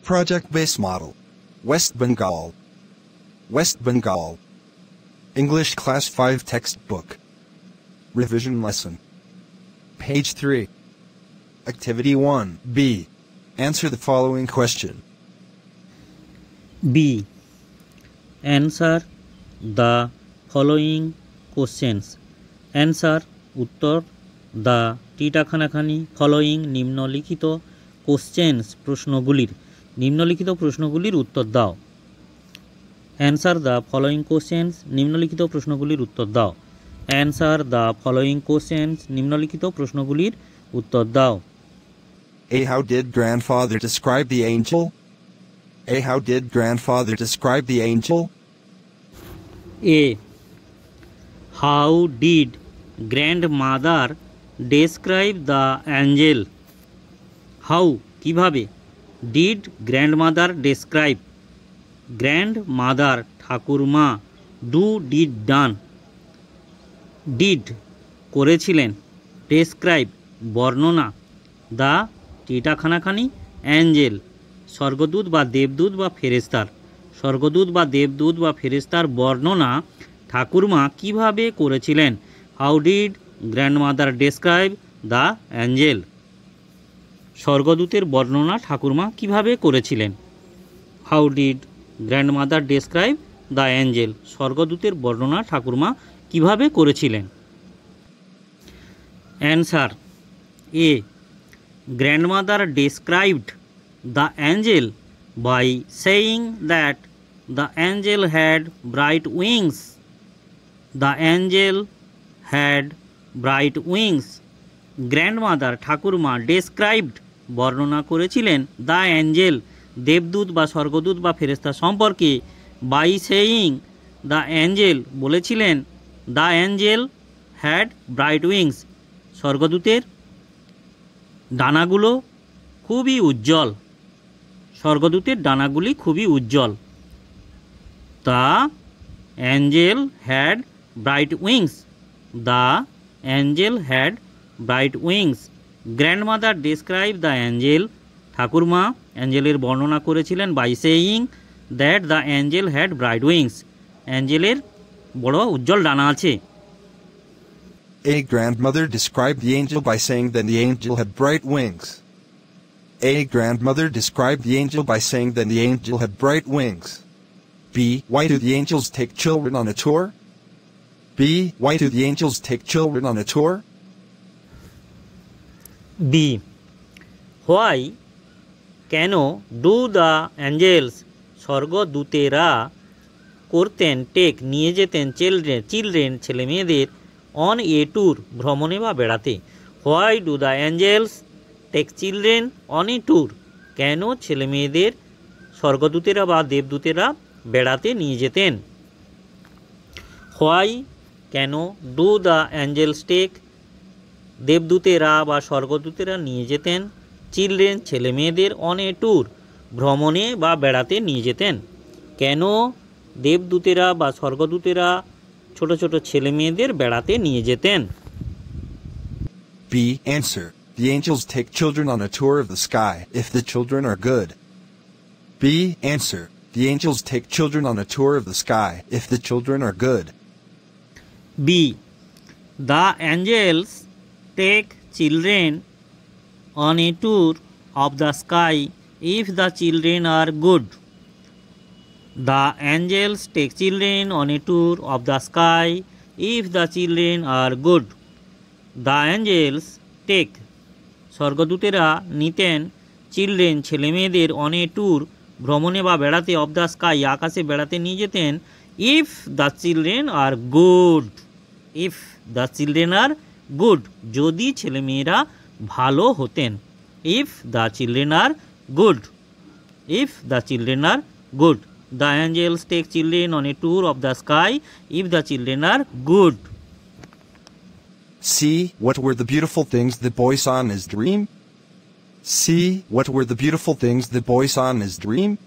Project-based model. West Bengal. West Bengal. English Class 5 textbook. Revision lesson. Page 3. Activity 1. B. Answer the following question. B. Answer the following questions. Answer Uttar the টিটা খানাখানি following নিম্নলিখিত questions প্রশ্নগুলির উত্তর দাও। Answer the following questions নিম্নলিখিত প্রশ্নগুলির উত্তর দাও। Answer the following questions নিম্নলিখিত প্রশ্নগুলির উত্তর দাও। A. How did grandfather describe the angel? A. How did grandfather describe the angel? A. How did grandmother describe the angel? How কিভাবে did grandmother describe grandmother ঠাকুরমা do did done did করেছিলেন describe বর্ণনা the টিটা খানাখানি angel স্বর্গদূত বা দেবদূত বা ফেরেশতার স্বর্গদূত বা দেবদূত বা ফেরেশতার বর্ণনা ঠাকুরমা কিভাবে করেছিলেন how did grandmother describe the angel স্বর্গদূতের বর্ণনা ঠাকুরমা কিভাবে করেছিলেন how did grandmother describe the angel স্বর্গদূতের বর্ণনা ঠাকুরমা কিভাবে করেছিলেন answer A grandmother described the angel by saying that the angel had bright wings the angel had bright wings grandmother ঠাকুরমা described বর্ণনা করেছিলেন the angel দেবদূত বা স্বর্গদূত বা ফেরেশতা সম্পর্কে by saying the angel বলেছিলেন the angel had bright wings স্বর্গদূতের ডানাগুলো খুবই উজ্জ্বল স্বর্গদূতের ডানাগুলি খুবই উজ্জ্বল the angel had bright wings the angel had bright wings grandmother described the angel ঠাকুরমা অ্যাঞ্জেলের বর্ণনা করেছিলেন by saying that the angel had bright wings অ্যাঞ্জেলের বড় উজ্জ্বল ডানা আছে A. Grandmother described the angel by saying that the angel had bright wings. A. Grandmother described the angel by saying that the angel had bright wings. B. Why do the angels take children on a tour? B. Why do the angels take children on a tour? B. Why কেন do the angels স্বর্গদূতেরা করতেন take নিয়ে যেতেন children ছেলেমেয়েদের on a tour ভ্রমণে বা বেড়াতে why do the angels take children on a tour কেন ছেলেমেয়েদের স্বর্গদূতেরা বা দেবদূতেরা বেড়াতে নিয়ে যেতেন হোয়াই কেন ডু দ্য অ্যাঞ্জেলস টেক দেবদূতেরা বা স্বর্গদূতেরা নিয়ে যেতেন চিলড্রেন ছেলেমেয়েদের অন এ ট্যুর ভ্রমণে বা বেড়াতে নিয়ে যেতেন কেন দেবদূতেরা বা স্বর্গদূতেরা ছোট ছোট ছেলেমেয়েদের বেড়াতে নিয়ে যেতেন B. Answer. The angels take children on a tour of the sky if the children are good. B. Answer. The angels take children on a tour of the sky if the children are good. B. The angels take children on a tour of the sky if the children are good. The angels take children on a tour of the sky if the children are good. The angels take স্বর্গদূতেরা নিতেন children ছেলেমেয়েদের on a tour ভ্রমণে বা বেড়াতে of the sky আকাশে বেড়াতে নিয়ে যেতেন if the children are good if the children are good যদি ছেলেমেয়েরা ভালো হতেন if the children are good if the children are good The angels take children on a tour of the sky if the children are good. C. What were the beautiful things the boy saw in his dream? C. What were the beautiful things the boy saw in his dream?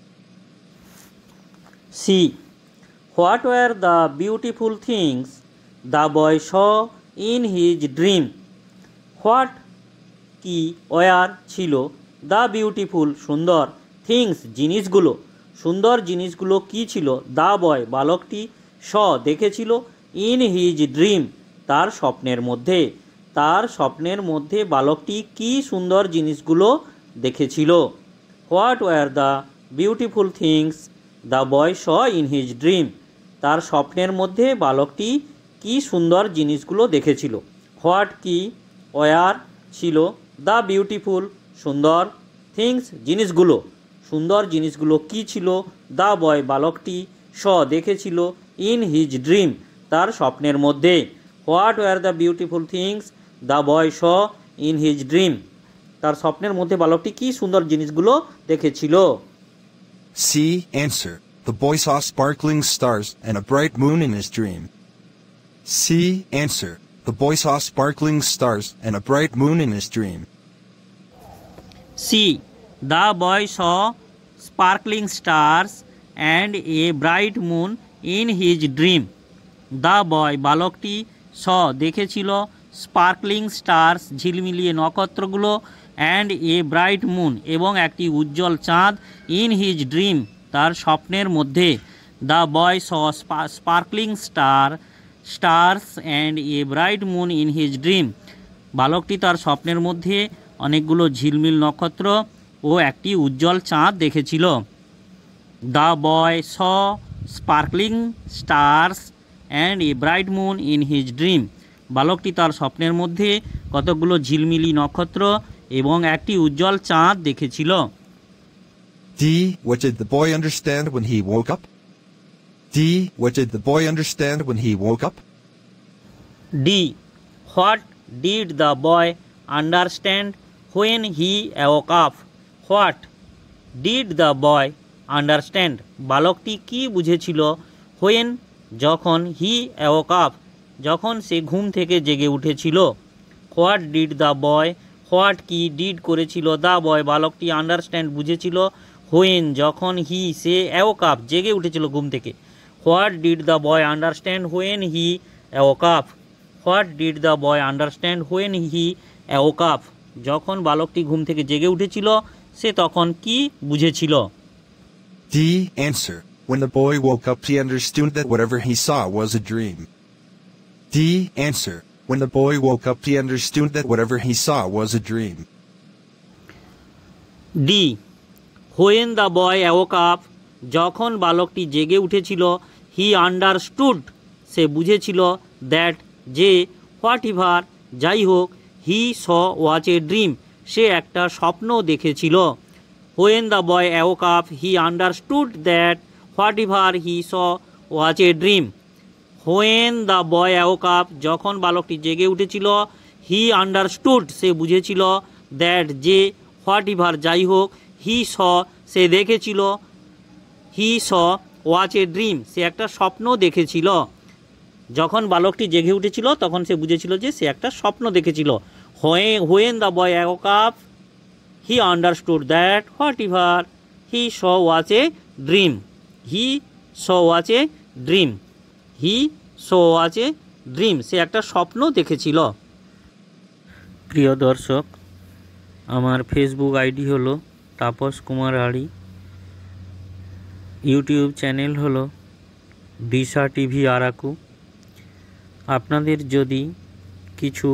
C. What were the beautiful things the boy saw in his dream? What কি were ছিল the beautiful সুন্দর things জিনিসগুলো, সুন্দর জিনিসগুলো কী ছিল? The boy বালকটি saw দেখেছিল in his dream তার স্বপ্নের মধ্যে। তার স্বপ্নের মধ্যে বালকটি কী সুন্দর জিনিসগুলো দেখেছিল? What were the beautiful things the boy saw in his dream? তার স্বপ্নের মধ্যে বালকটি কী সুন্দর জিনিসগুলো দেখেছিল? হোয়াট কি ওয়ার ছিল, দ্য বিউটিফুল সুন্দর, থিংস জিনিসগুলো, সুন্দর জিনিসগুলো কী ছিল? দ্য বয় বালকটি স দেখেছিল ইন হিজ ড্রিম তার স্বপ্নের মধ্যে। What were the beautiful things the boy saw in his dream? তার স্বপ্নের মধ্যে বালকটি কী সুন্দর জিনিসগুলো দেখেছিল? C. Answer. The boy saw sparkling stars and a bright moon in his dream. C. Answer. The boy saw sparkling stars and a bright moon in his dream. C. The boy saw sparkling stars and a bright moon in his dream. The boy বালকটি saw দেখেছিল sparkling stars ঝিলমিলিয়ে নক্ষত্রগুলো and a bright moon এবং একটি উজ্জ্বল চাঁদ in his dream তার স্বপ্নের মধ্যে। The boy saw sparkling stars and a bright moon in his dream বালকটি তার স্বপ্নের মধ্যে অনেকগুলো ঝিলমিল নক্ষত্র ও একটি উজ্জ্বল চাঁদ দেখেছিল। The boy saw sparkling stars and a bright moon in his dream বালকটি তার স্বপ্নের মধ্যে কতগুলো ঝিলমিলি নক্ষত্র এবং একটি উজ্জ্বল চাঁদ দেখেছিল। D. What did the boy understand when he woke up? D. What did the boy understand when he woke up? D. What did the boy understand when he awoke up? What did the boy understand? বালকটি কি বুঝেছিল? when যখন he awoke up যখন সে ঘুম থেকে জেগে উঠেছিল। What did the boy what কি did করেছিল দ্য বয় বালকটি আন্ডারস্ট্যান্ড বুঝেছিল হোয়েন যখন হি সে অ্যাওক আপ জেগে উঠেছিল ঘুম থেকে। What did the boy understand when he অ্যাওক up what did the boy understand when he অ্যাওক up যখন বালকটি ঘুম থেকে জেগে উঠেছিল সে তখন কি বুঝেছিল? D. Answer. When the boy woke up he understood that whatever he saw was a dream. D. Answer. When the boy woke up he understood that whatever he saw was a dream. D. When the boy awoke up যখন বালকটি জেগে উঠেছিল he understood say বুঝেছিল that যে whatever যাই হোক he saw was a dream সে একটা স্বপ্ন দেখেছিল। When the boy awoke up he understood that whatever he saw was a dream. When the boy awoke up যখন বালকটি জেগে উঠেছিল he understood সে বুঝেছিল that যে whatever যাই হোক he saw সে দেখেছিল he saw was a dream সে একটা স্বপ্ন দেখেছিল। যখন বালকটি জেগে উঠেছিল তখন সে বুঝেছিল যে সে একটা স্বপ্ন দেখেছিল। When the boy awoke up he understood that whatever he saw was a dream. He saw was a dream. He saw was a dream সে একটা স্বপ্ন দেখেছিল। প্রিয় দর্শক, আমার ফেসবুক আইডি হলো তাপস কুমার আড়ি, ইউটিউব চ্যানেল হলো দিশা টিভি আরাকু। আপনাদের যদি কিছু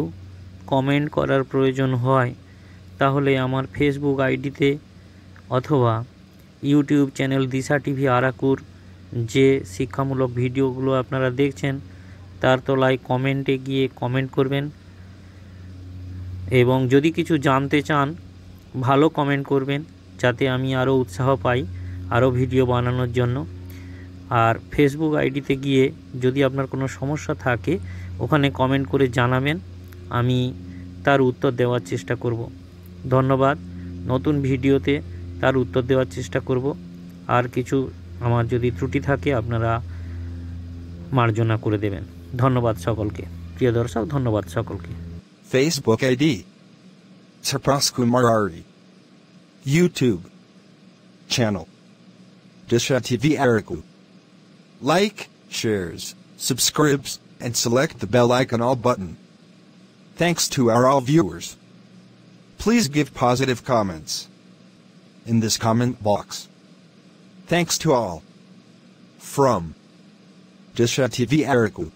কমেন্ট করার প্রয়োজন হয় তাহলে আমার ফেসবুক আইডিতে অথবা ইউটিউব চ্যানেল দিশা টিভি আরাকুর যে শিক্ষামূলক ভিডিওগুলো আপনারা দেখছেন তার তলায় কমেন্টে গিয়ে কমেন্ট করবেন এবং যদি কিছু জানতে চান ভালো কমেন্ট করবেন যাতে আমি আরও উৎসাহ পাই আরও ভিডিও বানানোর জন্য। আর ফেসবুক আইডিতে গিয়ে যদি আপনার কোনো সমস্যা থাকে ওখানে কমেন্ট করে জানাবেন, আমি তার উত্তর দেওয়ার চেষ্টা করব। ধন্যবাদ। নতুন ভিডিওতে তার উত্তর দেওয়ার চেষ্টা করব। আর কিছু আমার যদি ত্রুটি থাকে আপনারা মার্জনা করে দেবেন। ধন্যবাদ সকলকে। প্রিয় দর্শক, ধন্যবাদ সকলকে। Facebook ID Tapas Kumar Ari. YouTube channel Disha TV Araku. Like, shares, subscribes, and select the bell icon all button. Thanks to our all viewers. Please give positive comments. in this comment box. Thanks to all. From Disha TV Araku.